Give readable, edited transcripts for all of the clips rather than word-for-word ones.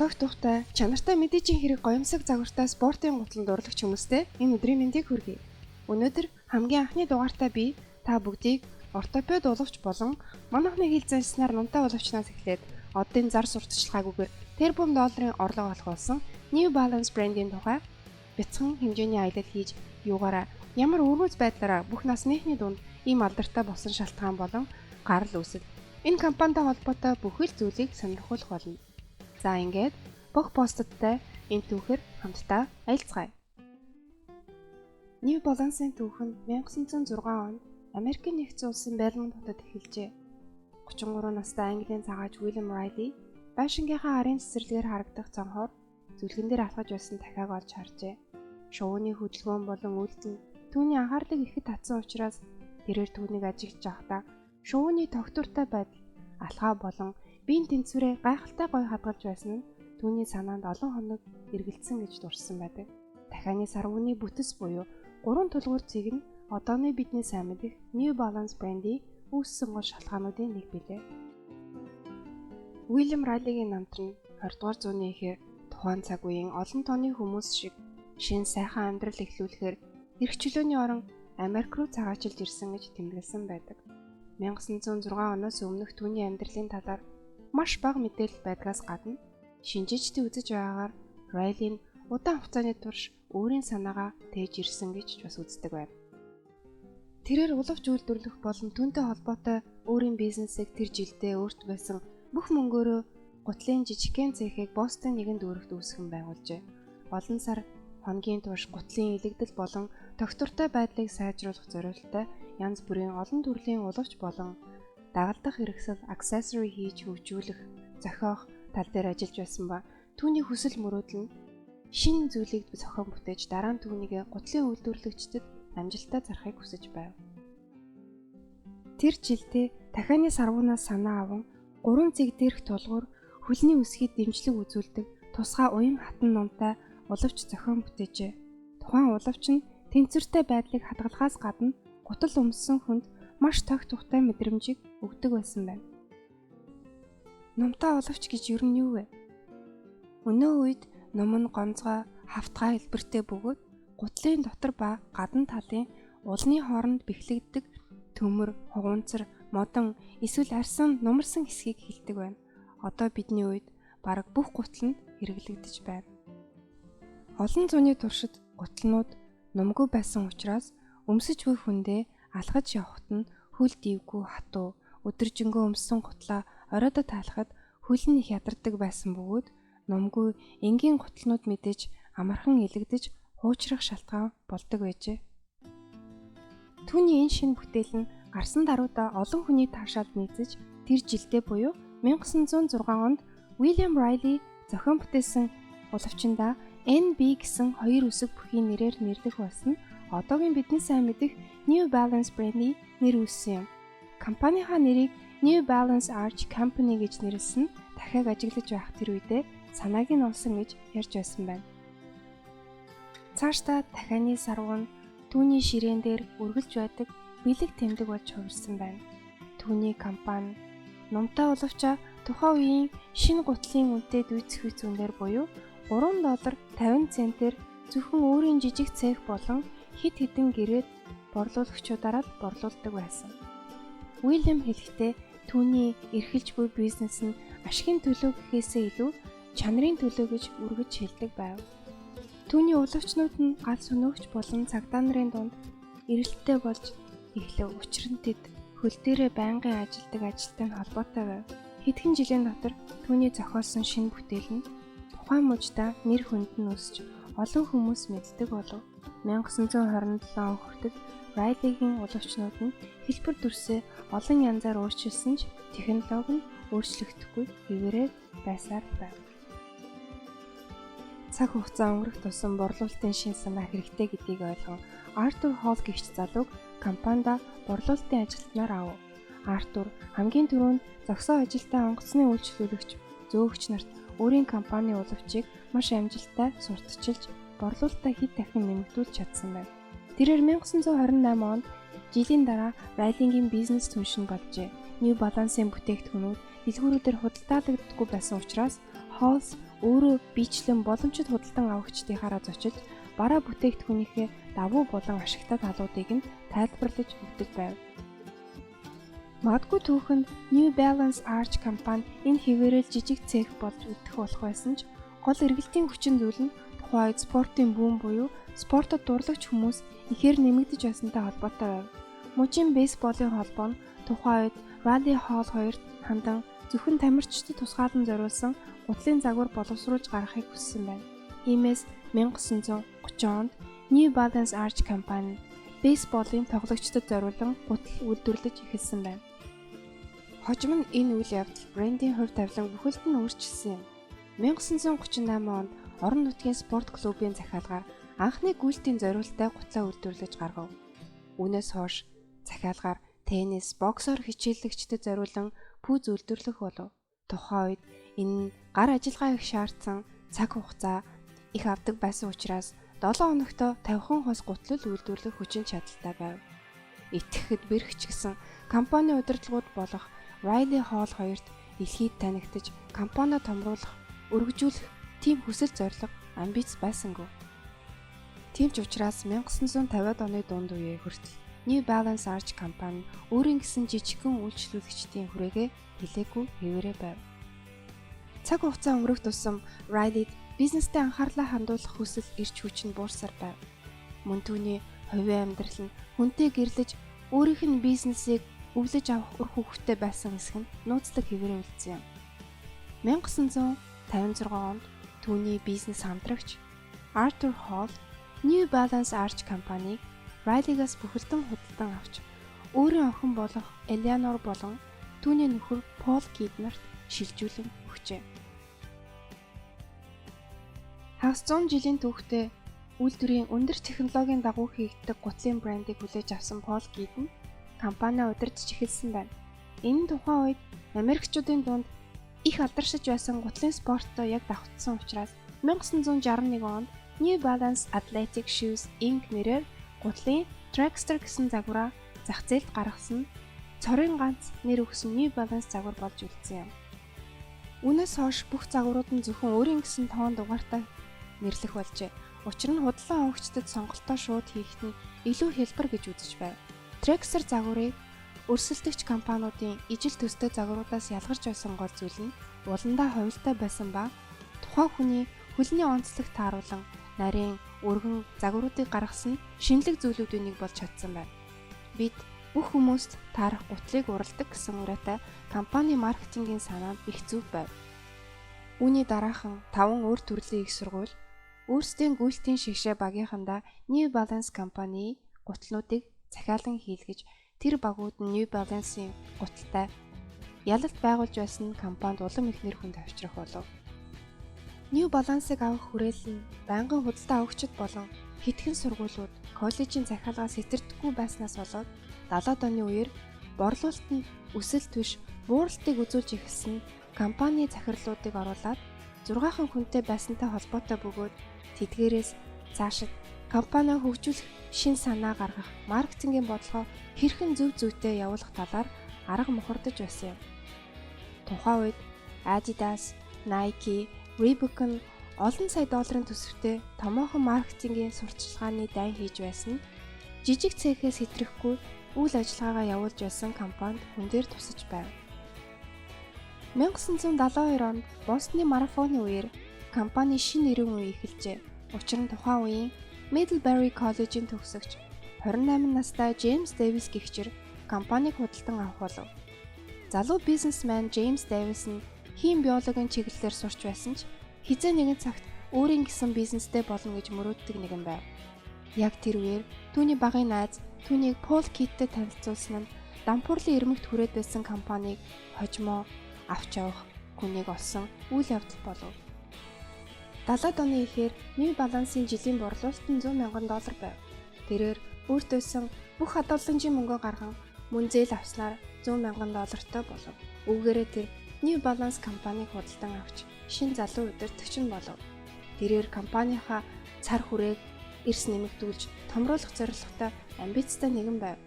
Тогт тухтай чанартай мэдээжийн хэрэг гоёмсог загвартай спортын гутланд дурлагч хүмүүстэй энэ өдрийн мэндийг хүргэе. Өнөөдөр хамгийн анхны дугаартаа би та бүгдийг ортопед уловч болон манайхны хил занснаар нунтаа уловчнаас эхлээд оддын зар сурталчилгаагүйгээр тэрбум долларын орлого олох болсон New Balance брендийн тухай бяцхан хэмжээний аялал хийж юугаараа ямар өргөц байдлаараа бүх насныхны дунд ийм алдартай болсон шалтгаан болон гарал үүсэл энэ компанитай холбоотой бүх л зүйлийг сонирхуулах болно. За ингээд бүх постуудтай энэ түүхээр хамтдаа аялцгаая. New Balance-ийн түүх нь 1906 онд Америкийн нэгдсэн улсын Бельмонт хотод эхэлжээ. 33 настай Английн цагаач Уильям Райли байшингийнхаа арын цэцэрлэгээр харагдах цонхоор зүлгэн дээр алхаж байсан дахиаг олж харжээ. Шувууны хөдөлгөөн болон үйлдэл түүний анхаарлыг ихэд татсан учраас тэрээр түүнийг ажиглаж байхдаа шувууны тогтвортой байдал, алхаа болон биеийн тэнцвэрээ гайхалтай гоё хадгалж байсан нь түүний санаанд олон хоног эргэлзсэн гэж дурсан байдаг. Дахианы сарвууны бүтэц буюу 3 тулгуур цэг нь одооны бидний сайн мэдэх New Balance брендийн үүссэн гол шалтгаануудын нэг билээ. Уильям Райлигийн намтар нь 20 дугаар зууны ихэр тухайн цаг үеийн олон тооны хүмүүс шиг шин сайхан амьдрал эхлүүлэхээр эрх чөлөөний орон Америк руу цагаачилж ирсэн гэж тэмдэглэсэн байдаг. 1906 оноос өмнөх түүний амьдралын талаар маш бага мэдээлэл байдгаас гадна шинжээчдийн үзэж байгаагаар Райли нь удаан хугацааны турш өөрийн санаагаа тээж ирсэн гэж бас үздэг байна. Тэрээр уловч үйлдвэрлэх болон түүнтэй холбоотой өөрийн бизнесийг тэр жилдээ өөрт байсан бүх мөнгөөрөө гутлын жижигхэн цехийг Бостон нэгэн дүүрэгт үүсгэн байгуулжээ. Олон сар хоногийн турш гутлын илэгдэл болон тогтвортой байдлыг сайжруулах зорилттой янз бүрийн олон төрлийн уловч болон дагалдах хэрэгсэл accessory хийж хөгжүүлэх, зохиох тал дээр ажиллаж байсан ба түүний хүсэл мөрөөдөл нь шинэ зүйлийг зохион бүтээж дараа нь түүнийг гутлын үйлдвэрлэгчдэд амжилттай зарахыг хүсэж байв. Тэр жилдээ дахианы сарвуунаас санаа аван 3 цэг дээрх тулгуур хөлний үсгийг дэмжлэг үзүүлдэг тусгай уян хатан номтой уловч зохион бүтээжээ. Тухайн уловч нь тэнцвэртэй байдлыг хадгалахаас гадна гутал өмссөн хүнд маш тогт тухтай мэдрэмжийг өгдөг байсан байна. Номтой уловч гэж юу вэ? Өнөө үед ном нь гонцгой, хавтгай хэлбэртэй бөгөөд гутлын дотор ба гадна талын улны хооронд бэхлэгддэг төмөр, хугуунцар, модон эсвэл арьсан нумарсан хэсгийг хэлдэг байна. Одоо бидний үед бараг бүх гутал нь хэрэглэгдэж байна. Олон зууны туршид гутлнууд нумгүй байсан учраас өмсөж буй хүндээ алхаж явахт нь хөл дивгүй хатуу, өдөржингөө өмссөн гутлаа оройдо таалахад хөл нь их ядардаг байсан бөгөөд нумгүй энгийн гутлнууд мэдээж амархан илэгдэж хуучрах шалтгаан болдог байжээ. Түүний энэ шинэ бүтээл нь гарсан даруйда олон хүний таашаалд нийцэж тэр жилдээ буюу 1906 онд Уильям Райли зохион бүтээсэн уловчиндаа NB гэсэн хоёр үсэг бүхий нэрээр нэрлэх болсон одоогийн бидний сайн мэдэх New Balance брендийн нэр үүссэн юм. Компанийнхаа нэрийг New Balance Arch Company гэж нэрлсэн нь дахиад ажиглаж байх тэр үедээ санааг нь олсон гэж ярьж байсан байна. Цаашдаа дахианы сарвуу нь түүний ширээн дээр үргэлж байдаг бэлэг тэмдэг болж хувирсан байна. Түүний компани номтой уловчаа тухайн үеийн шинэ гутлын үнэтэй дүйцэх зүүнээр буюу $3.50 зөвхөн өөрийн жижиг цех болон хэд хэдэн гэрээд борлуулагчдаараа борлуулдаг байсан. Уильям хэлэхдээ түүний эрхэлж буй бизнес нь ашигын төлөө гэхээсээ илүү чанарын төлөө гэж үргэж хэлдэг байв. Түүний уловчнууд нь гал сүнөөгч болон цагдаа нарын дунд эрэлттэй болж эхлэв. Учир нь тэд хөл дээрээ байнгын ажилдаг ажилтны холбоотой байв. Хэдхэн жилийн дотор түүний зохиолсон шинэ бүтээл нь тухайн мужидаа нэр хүнд нь өсч олон хүмүүс мэддэг болов. 1927 он хүртэл Райлигийн уловчнууд нь хэлбэр дүрсээ олон янзаар өөрчилсөн ч технологи нь өөрчлөгдөхгүй хэвээрээ байсаар байв. Цаг хугацаа өнгөрөх тусам борлуулалтын шин санаа хэрэгтэй гэдгийг ойлгон Артур Холл гэгч залууг компанид борлуулалтын ажилтнаар авав. Артур хамгийн түрүүнд зогсоо ажилдаа онгоцны үйлчлүүлэгч зөөгч нарт өөрийн компани уловчийг маш амжилттай сурталчилж борлуулалтаа хэд дахин нэмэгдүүлж чадсан байна. Тэрээр 1928 онд жилийн дараа Райлигийн бизнес түншин болжээ. New Balance-ийн бүтээгдэхүүнүүд дэлгүүрүүдээр худалдаалагддаггүй байсан учраас Halls өөрөө биечлэн боломжит худалдан авагчдынхаараа зочилж бараа бүтээгдэхүүнийхээ давуу болон ашигтай талуудыг нь тайлбарлаж өгдөг байв. Магадгүй түүхэнд New Balance Arch компани энэ хэвээрэл жижиг цех болж үлдэх болох байсан ч гол эргэлтийн хүчин зүйл нь тухайн үед спортын бүүн буюу спортод дурлагч хүмүүс ихээр нэмэгдэж байсантай холбоотой байв. Мужийн бейсболын холбоо нь тухайн үед Rally Hall 2-т хандан зөвхөн тамирчдад тусгаалan зориулсан гутлын загвар боловсруулж гаргахыг хүссэн байна. Иймээс 1930 онд New Balance Arch компани бейсболын тоглогчдод зориулан гутал үйлдвэрлэж эхэлсэн байна. Хожим нь энэ үйл явдал брендийн хувь тавилан бүхэлд нь өөрчилсөн юм. 1938 онд орон нутгийн спорт клубын захиалгаар анхны гүйлтийн зориултаа гутлаа үйлдвэрлэж гаргав. Үүнээс хойш захиалгаар теннис, боксоор хичээллэгчдэд зориулан пүүз үйлдвэрлэх болов. Тухайн үед энэ нь гар ажиллагаа их шаардсан, цаг хугацаа их авдаг байсан учраас 7 хоногт 50 хос гутлал үйлдвэрлэх хүчин чадалтай байв. Итгэхэд бэрхч гэсэн компани удирдлагууд болох Riley Hall 2-т дэлхийд танигдж компаниа томруулах, өргөжүүлэх тийм хүсэл зорилго, амбиц байсангүй. Тийм ч учраас 1950-ад оны дунд үеэ хүртэл New Balance Arch компани өөрийн гэсэн жижигхэн үйлчлүүлэгчдийн хүрээгээ хэлээгүй хэвээрээ байв. Цаг хугацаа өнгөрөх тусам Riley бизнестэй анхаарлаа хандуулах хүсэл ирч хүч нь буурсаар байв. Мөн түүний хувийн амьдрал нь хүнтэй гэрлэж өөрийнх нь бизнесийг өвлөж авах үр хөвгтэй байсан хэсэг нь нууцлаг хэвээрээ үлдсэн юм. 1956 онд түүний бизнес хамтрагч Arthur Hall New Balance Arch компанийг Riley-гаас бүхэлдэн худалдан авч өөрийн охин болох Eleanor болон түүний нөхөр Paul Kidd-нарт шилжүүлэн өгчээ. Хагас 100 жилийн түүхтэй үйлдвэрийн өндөр технологийн дагуу хийгддэг гутлын брендийг хүлээж авсан Paul Kidd нь компаниа удирдах эхэлсэн байна. Энэ тухайн үед Америкчуудын дунд их алдаршиж байсан гутлын спорттой яг давтсан учраас 1961 онд New Balance Athletic Shoes Inc нэрээр гутлын Trackster гэсэн загвараа зах зээлд гаргасан цорын ганц нэр өгсөн New Balance загвар болж үлдсэн юм. Үүнээс хойш бүх загварууд нь зөвхөн өөрийн гэсэн тоон дугаартай нэрлэх болжээ. Учир нь худалдан авагчдад сонголтоо шууд хийхэд нь илүү хялбар гэж үзэж байв. Trackster загварыг өрсөлдөгч компаниудын ижил төстэй загваруудаас ялгарч байсан гол зүйл нь уландаа хувилтай байсан ба тухайн хүний хөлний онцлог тааруулан нарийн өргөн загваруудыг гаргасан шинэлэг зүйлүүдийн нэг болж чадсан байна. Бид бүх хүмүүст таарах гутлыг уралдаг гэсэн уриатай компани маркетингийн санаанд их зөв байв. Үүний дараахан 5 өөр төрлийн их сургууль өөрсдийн гүйлтийн шигшээ багийнхандаа New Balance компани гутлнуудыг захиалан хийлгэж тэр багууд нь New Balance-ийн гуталтай ялалт байгуулж байсан компанид улам их нэр хүнд авчрах болов. New Balance-ыг авах хүрээлэн нь байнгын худалдан авагчид болон хэдхэн сургуулиуд коллежийн захиалгаас сэтэрдэггүй байснаас болоод 70-ад оны үеэр борлуулалт нь өсөлт биш бууралтыг үзүүлж эхэлсэн компани захирлуудыг оруулаад 6хан хүнтэй байсантай холбоотой бөгөөд тэдгээрээс цаашид компаниа хөгжүүлэх шин санаа гаргах, маркетингийн бодлогоо хэрхэн зөв зүйтэй явуулах талаар арга мухардаж байсан юм. Тухайн үед Adidas, Nike, Reebok нь олон сая долларын төсөвтэй томоохон маркетингийн сурталчилгааны дайн хийж байсан нь жижиг цехээс хэтрэхгүй үйл ажиллагаагаа явуулж байсан компанид хүн дээр тусаж байв. 1972 онд Бостны марафоны үеэр компани шинэ нэрийн үе эхэлжээ. Учир нь тухайн үеийн Middlebury College-ийн төгсөгч 28 настай James Davis гэгчээр компанийг худалдан авах болов. Залуу бизнесмен James Davis нь хим биологийн чиглэлээр сурч байсан ч хизээ нэгэн цагт өөрийн гэсэн бизнестэй болно гэж мөрөөддөг нэгэн байв. Яг тэр үеэр түүний багын найз түүнийг Paul Kidd-тэй танилцуулсан нь дампуурлын ирмэгт хүрээд байсан компанийг хожимоо авч явах хүнийг олсон үйл явдал болов. 70-ад оны эхээр New Balance-ийн жилийн борлуулалт нь $100,000 байв. Тэрээр өөртөөсөн бүх хадгаламжийн мөнгөө гарган мөн зээл авснаар $100,000 болов. Үүгээрээ тэр New Balance компанийг худалдан авч шинэ залуу удирдагч нь болов. Тэрээр компанийхаа цар хүрээг эрс нэмэгдүүлж томруулах зорилготой амбицтай нэгэн байв.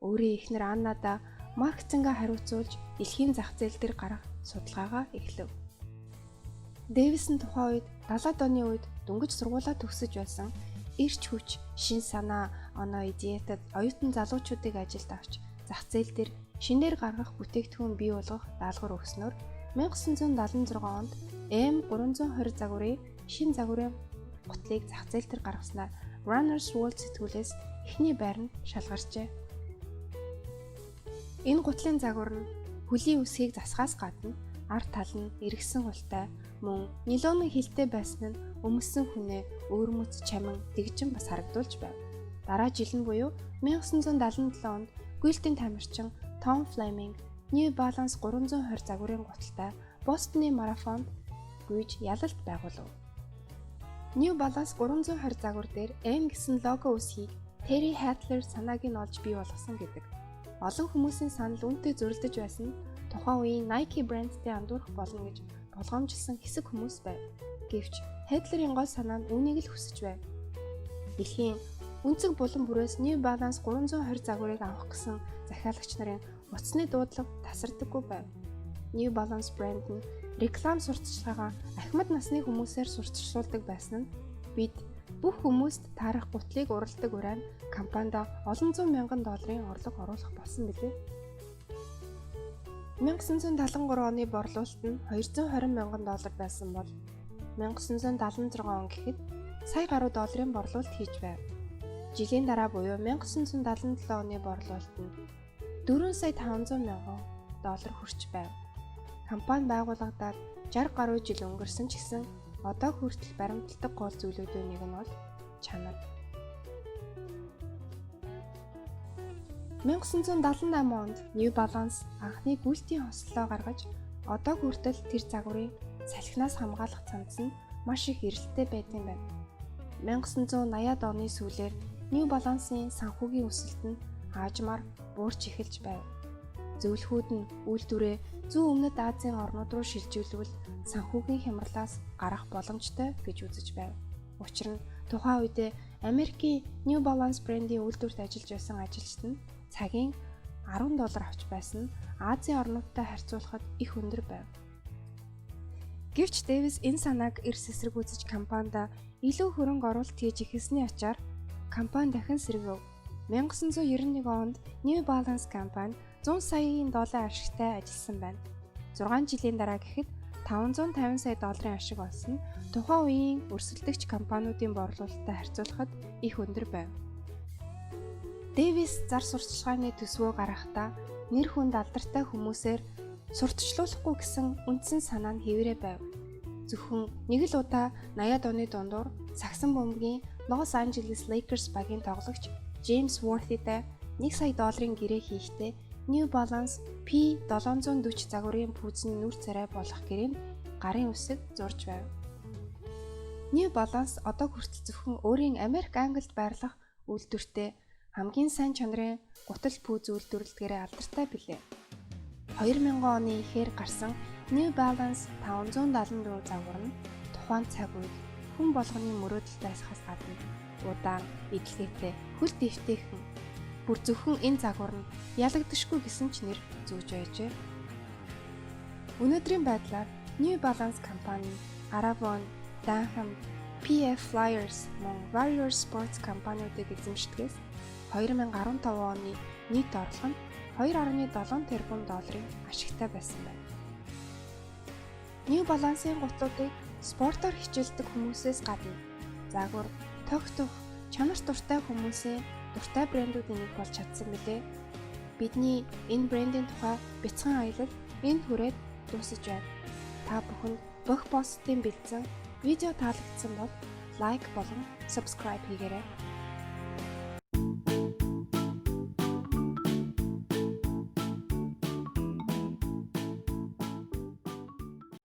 Өөрийн эхнэр Аннада маркетингээ хариуцуулж дэлхийн зах зээл дээр гарах судалгаагаа эхлэв. Дэвис нь тухайн үед 70-аад оны үед дөнгөж сургуулаа төгсөж байсан эрч хүч, шин санаа, оноо диетэд оюутан залуучуудыг ажилд авч зах зээл дээр шинээр гаргах бүтээгдэхүүн бий болгох даалгавар өгснөөр 1976 онд M320 загварын шин загварын гутлыг зах зээл дээр гаргаснаар Runner's World сэтгүүлээс эхний байр нь шалгарчээ. Энэ гутлын загвар нь хөлийн үсгийг засахаас гадна ард тал нь эргэсэн ултай мөн нилоны хилтэй байсан нь өмссөн хүнээ өөрмөц чамин дэгжин бас харагдуулж байв. Дараа жил нь буюу 1977 онд гүйлтийн тамирчин Том Флеминг New Balance 320 загварын гуталтай Бостоны марафонд гүйж ялалт байгуулав. New Balance 320 загвар дээр N гэсэн лого үсгийг Terry Hatler санааг нь олж бий болгосон гэдэг. Олон хүмүүсийн санал үүнтэй зөрөлдөж байсан тухайн үеийн Nike брэндтэй андуурах болно гэж болгоомжилсан хэсэг хүмүүс байв. Гэвч Hatler-ийн гол санаа нь үүнийг л хүсэж байв. Дэлхийн өнцөг булан бүрээс New Balance 320 загварыг авах гэсэн захиалагч нарын утасны дуудлага тасардаггүй байв. New Balance брэнд нь реклам сурталчилгаагаа ахмад насны хүмүүсээр сурталчилуулдаг байсан нь бид бүх хүмүүст таарах гутлыг уралдаг уран компанид олон зуун мянган долларын орлого оруулах болсон билээ. 1973 оны борлуулалт нь 220 мянган доллар байсан бол 1976 он гэхэд сая гаруй долларын борлуулалт хийж байв. Жилийн дараа буюу 1977 оны борлуулалт нь 4 сая 500 мянган доллар хүрч байв. Компани байгуулагдаад 60 гаруй жил өнгөрсөн ч гэсэн одоо хүртэл баримталдаг гол зүйлүүдийн нэг нь бол чанар. 1978 онд New Balance анхны гүйлтийн хослолоо гаргаж одоо хүртэл тэр загварын салхинаас хамгаалах цамц нь маш их эрэлттэй байдсан байна. 1980-ад оны сүүлээр New Balance-ийн санхүүгийн өсөлт нь аажмаар буурч эхэлж байв. Зөвлөхүүд нь үйлдвэрээ зүүн өмнөд Азийн орнууд руу шилжүүлвэл санхүүгийн хямралаас гарах боломжтой гэж үзэж байв. Учир нь тухайн үедээ Америкийн New Balance брендийн үйлдвэрт ажиллаж байсан ажилчид нь цагийн $10 авч байсан нь Азийн орнуудтай харьцуулахад их өндөр байв. Гэвч Дэвис энэ санааг эрс эсрэгүүцэж компанид илүү хөрөнгө оруулалт хийж эхэлсний ачаар компани дахин сэргэв. 1991 онд New Balance компани 100 саяын долларын ашигтай ажилласан байна. 6 жилийн дараа гэхэд $550 сая долларын ашиг олсон нь тухайн үеийн өрсөлдөгч компаниудын борлуулалттай харьцуулахад их өндөр байв. Дэвис зар сурталчилгааны төсвөө гаргахдаа нэр хүнд алдартай хүмүүсээр сурталчлуулахгүй гэсэн үндсэн санаа нь хэврээ байв. Зөвхөн нэг л удаа 80-ад оны дундуур Саксон бөмбөгийн Los Angeles Lakers багийн тоглогч James Worthy-тай $1 сая гэрээ хийхдээ New Balance P740 загварын пүүзний нүр царай болох гэрээн гарын үсэг зурж байв. New Balance одоо хүртэл зөвхөн өөрийн Америк Англид байрлах үйлдвэртэй хамгийн сайн чанарын гутал пүүз үйлдвэрлэдгээрээ алдартай билээ. 2000 оны эхээр гарсан New Balance 574 загвар нь тухайн цаг үед хүн болгоны мөрөөдөл байсахаас гадна удаан, идэлгээтэй, хөл дэвтэйхэн бүр зөвхөн энэ загвар нь ялагдашгүй гэсэн ч нэр зүүж байжээ. Өнөөдрийн байдлаар New Balance компани Arabon, Danham, PF Flyers мөн Warrior Sports компаниудыг эзэмшдгээс 2015 оны нийт орлого нь $2.7 тэрбум ашигтай байсан байна. New Balance-ийн гутлуудыг спортоор хичээлдэг хүмүүсээс гадна загвар, тогтох, чанар дуртай хүмүүсийн дуртай брэндүүдийн нэг болж чадсан билээ. Бидний энэ брэндийн тухай бяцхан аялал энд хүрээд дуусаж байна. Та бүхэнд бүх постын бэлдсэн видео таалагдсан бол лайк болон subscribe хийгээрэй.